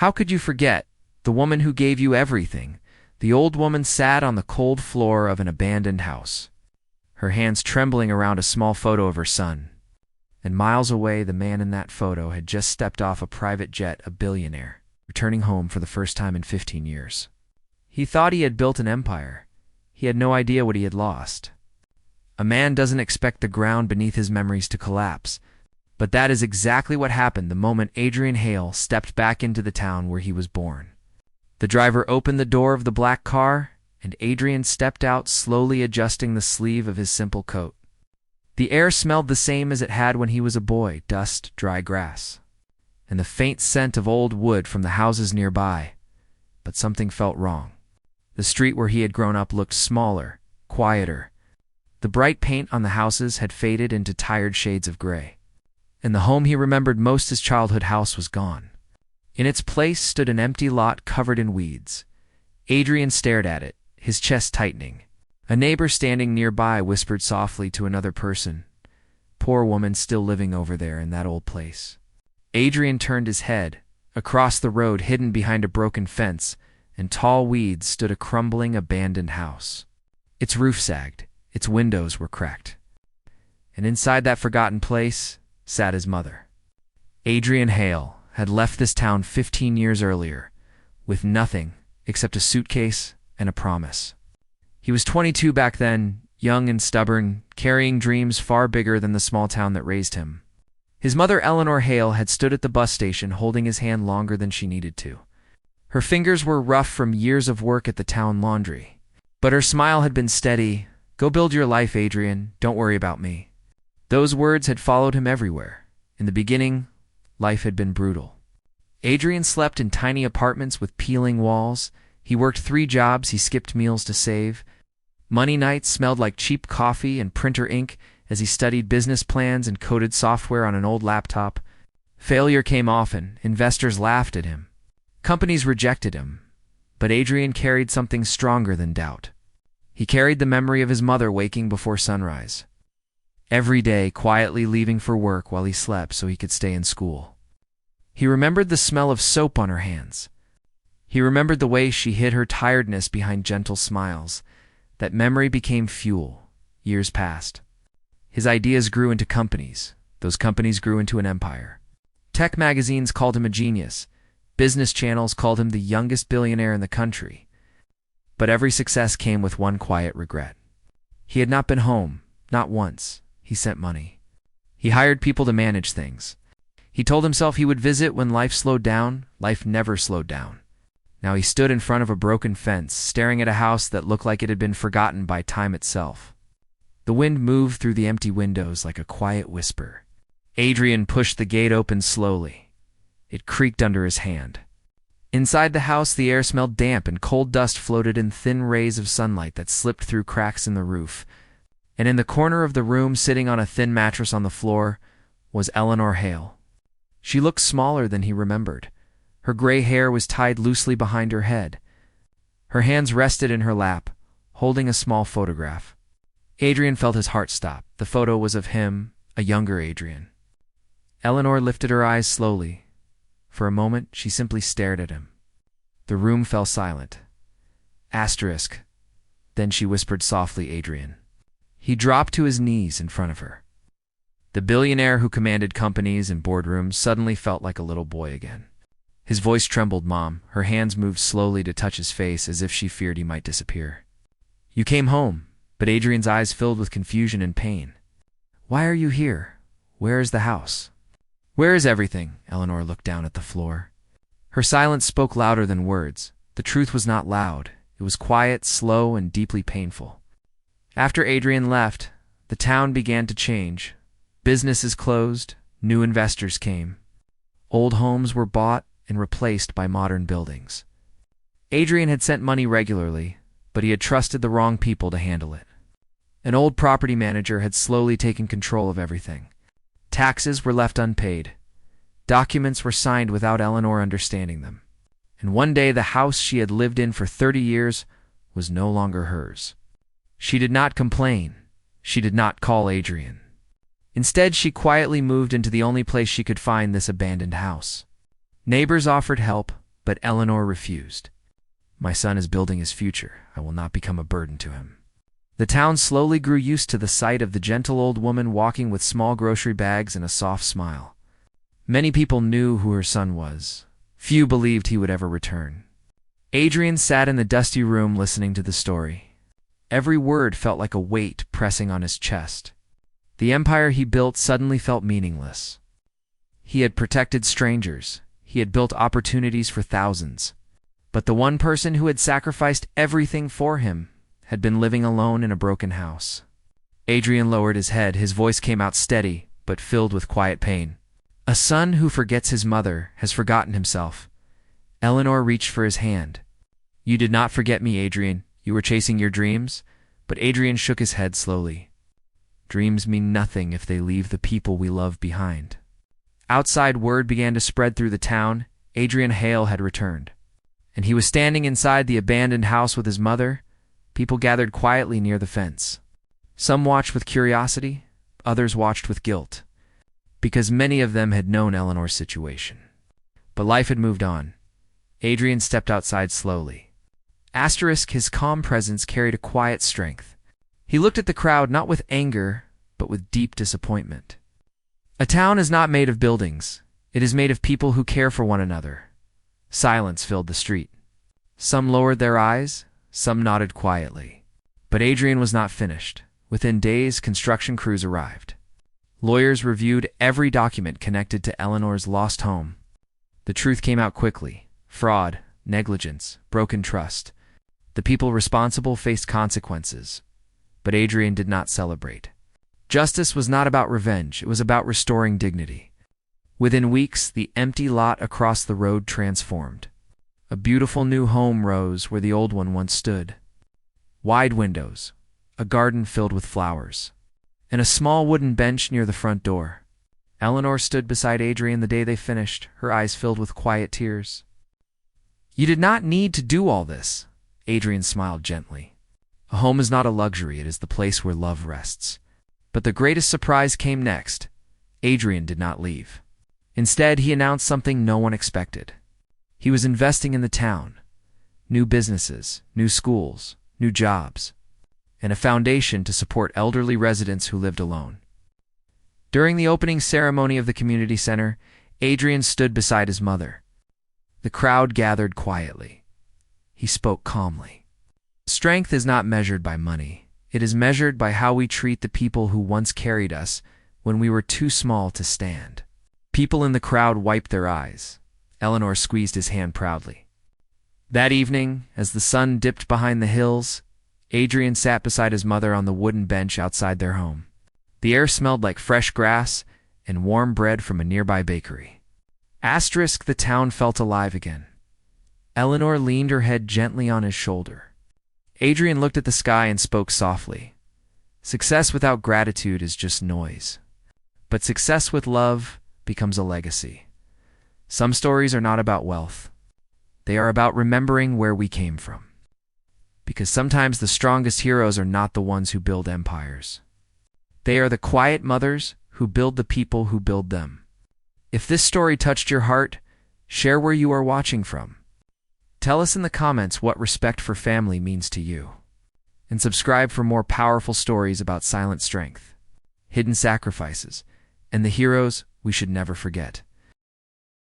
How could you forget? The woman who gave you everything. The old woman sat on the cold floor of an abandoned house, her hands trembling around a small photo of her son. And miles away, the man in that photo had just stepped off a private jet, a billionaire, returning home for the first time in 15 years. He thought he had built an empire. He had no idea what he had lost. A man doesn't expect the ground beneath his memories to collapse, but that is exactly what happened the moment Adrian Hale stepped back into the town where he was born. The driver opened the door of the black car, and Adrian stepped out, slowly adjusting the sleeve of his simple coat. The air smelled the same as it had when he was a boy: dust, dry grass, and the faint scent of old wood from the houses nearby. But something felt wrong. The street where he had grown up looked smaller, quieter. The bright paint on the houses had faded into tired shades of gray, and the home he remembered most, his childhood house, was gone. In its place stood an empty lot covered in weeds. Adrian stared at it, his chest tightening. A neighbor standing nearby whispered softly to another person, "Poor woman still living over there in that old place." Adrian turned his head. Across the road, hidden behind a broken fence and tall weeds, stood a crumbling, abandoned house. Its roof sagged, its windows were cracked, and inside that forgotten place sat his mother. Adrian Hale had left this town 15 years earlier, with nothing except a suitcase and a promise. He was 22 back then, young and stubborn, carrying dreams far bigger than the small town that raised him. His mother, Eleanor Hale, had stood at the bus station holding his hand longer than she needed to. Her fingers were rough from years of work at the town laundry, but her smile had been steady. "Go build your life, Adrian. Don't worry about me." Those words had followed him everywhere. In the beginning, life had been brutal. Adrian slept in tiny apartments with peeling walls. He worked 3 jobs. He skipped meals to save. Money nights smelled like cheap coffee and printer ink as he studied business plans and coded software on an old laptop. Failure came often. Investors laughed at him. Companies rejected him. But Adrian carried something stronger than doubt. He carried the memory of his mother waking before sunrise, every day quietly leaving for work while he slept so he could stay in school. He remembered the smell of soap on her hands. He remembered the way she hid her tiredness behind gentle smiles. That memory became fuel. Years passed. His ideas grew into companies. Those companies grew into an empire. Tech magazines called him a genius. Business channels called him the youngest billionaire in the country. But every success came with one quiet regret. He had not been home, not once. He sent money. He hired people to manage things. He told himself he would visit when life slowed down. Life never slowed down. Now he stood in front of a broken fence, staring at a house that looked like it had been forgotten by time itself. The wind moved through the empty windows like a quiet whisper. Adrian pushed the gate open slowly. It creaked under his hand. Inside the house, the air smelled damp and cold dust floated in thin rays of sunlight that slipped through cracks in the roof. And in the corner of the room, sitting on a thin mattress on the floor, was Eleanor Hale. She looked smaller than he remembered. Her gray hair was tied loosely behind her head. Her hands rested in her lap, holding a small photograph. Adrian felt his heart stop. The photo was of him, a younger Adrian. Eleanor lifted her eyes slowly. For a moment, she simply stared at him. The room fell silent. Asterisk. Then she whispered softly, "Adrian." He dropped to his knees in front of her. The billionaire who commanded companies and boardrooms suddenly felt like a little boy again. His voice trembled, "Mom." Her hands moved slowly to touch his face as if she feared he might disappear. "You came home," but Adrian's eyes filled with confusion and pain. "Why are you here? Where is the house? Where is everything?" Eleanor looked down at the floor. Her silence spoke louder than words. The truth was not loud. It was quiet, slow, and deeply painful. After Adrian left, the town began to change. Businesses closed, new investors came. Old homes were bought and replaced by modern buildings. Adrian had sent money regularly, but he had trusted the wrong people to handle it. An old property manager had slowly taken control of everything. Taxes were left unpaid. Documents were signed without Eleanor understanding them. And one day the house she had lived in for 30 years was no longer hers. She did not complain. She did not call Adrian. Instead, she quietly moved into the only place she could find, this abandoned house. Neighbors offered help, But Eleanor refused. My son is building his future. I will not become a burden to him. The town slowly grew used to the sight of the gentle old woman walking with small grocery bags and a soft smile. Many people knew who her son was. Few believed he would ever return. Adrian sat in the dusty room listening to the story. Every word felt like a weight pressing on his chest. The empire he built suddenly felt meaningless. He had protected strangers. He had built opportunities for thousands. But the one person who had sacrificed everything for him had been living alone in a broken house. Adrian lowered his head. His voice came out steady, but filled with quiet pain. A son who forgets his mother has forgotten himself. Eleanor reached for his hand. You did not forget me, Adrian. You were chasing your dreams. But Adrian shook his head slowly. Dreams mean nothing if they leave the people we love behind. Outside word began to spread through the town. Adrian Hale had returned. And he was standing inside the abandoned house with his mother. People gathered quietly near the fence. Some watched with curiosity, others watched with guilt, because many of them had known Eleanor's situation. But life had moved on. Adrian stepped outside slowly. His calm presence carried a quiet strength. He looked at the crowd not with anger, but with deep disappointment. A town is not made of buildings. It is made of people who care for one another. Silence filled the street. Some lowered their eyes, some nodded quietly. But Adrian was not finished. Within days, construction crews arrived. Lawyers reviewed every document connected to Eleanor's lost home. The truth came out quickly. Fraud, negligence, broken trust. The people responsible faced consequences. But Adrian did not celebrate. Justice was not about revenge. It was about restoring dignity. Within weeks, the empty lot across the road transformed. A beautiful new home rose where the old one once stood. Wide windows, a garden filled with flowers, and a small wooden bench near the front door. Eleanor stood beside Adrian the day they finished, her eyes filled with quiet tears. You did not need to do all this, Adrian smiled gently. A home is not a luxury, it is the place where love rests. But the greatest surprise came next. Adrian did not leave. Instead, he announced something no one expected. He was investing in the town. New businesses, new schools, new jobs, and a foundation to support elderly residents who lived alone. During the opening ceremony of the community center, Adrian stood beside his mother. The crowd gathered quietly. He spoke calmly. Strength is not measured by money. It is measured by how we treat the people who once carried us when we were too small to stand. People in the crowd wiped their eyes. Eleanor squeezed his hand proudly. That evening, as the sun dipped behind the hills, Adrian sat beside his mother on the wooden bench outside their home. The air smelled like fresh grass and warm bread from a nearby bakery. The town felt alive again. Eleanor leaned her head gently on his shoulder. Adrian looked at the sky and spoke softly. Success without gratitude is just noise. But success with love becomes a legacy. Some stories are not about wealth. They are about remembering where we came from. Because sometimes the strongest heroes are not the ones who build empires. They are the quiet mothers who build the people who build them. If this story touched your heart, share where you are watching from. Tell us in the comments what respect for family means to you. And subscribe for more powerful stories about silent strength, hidden sacrifices, and the heroes we should never forget.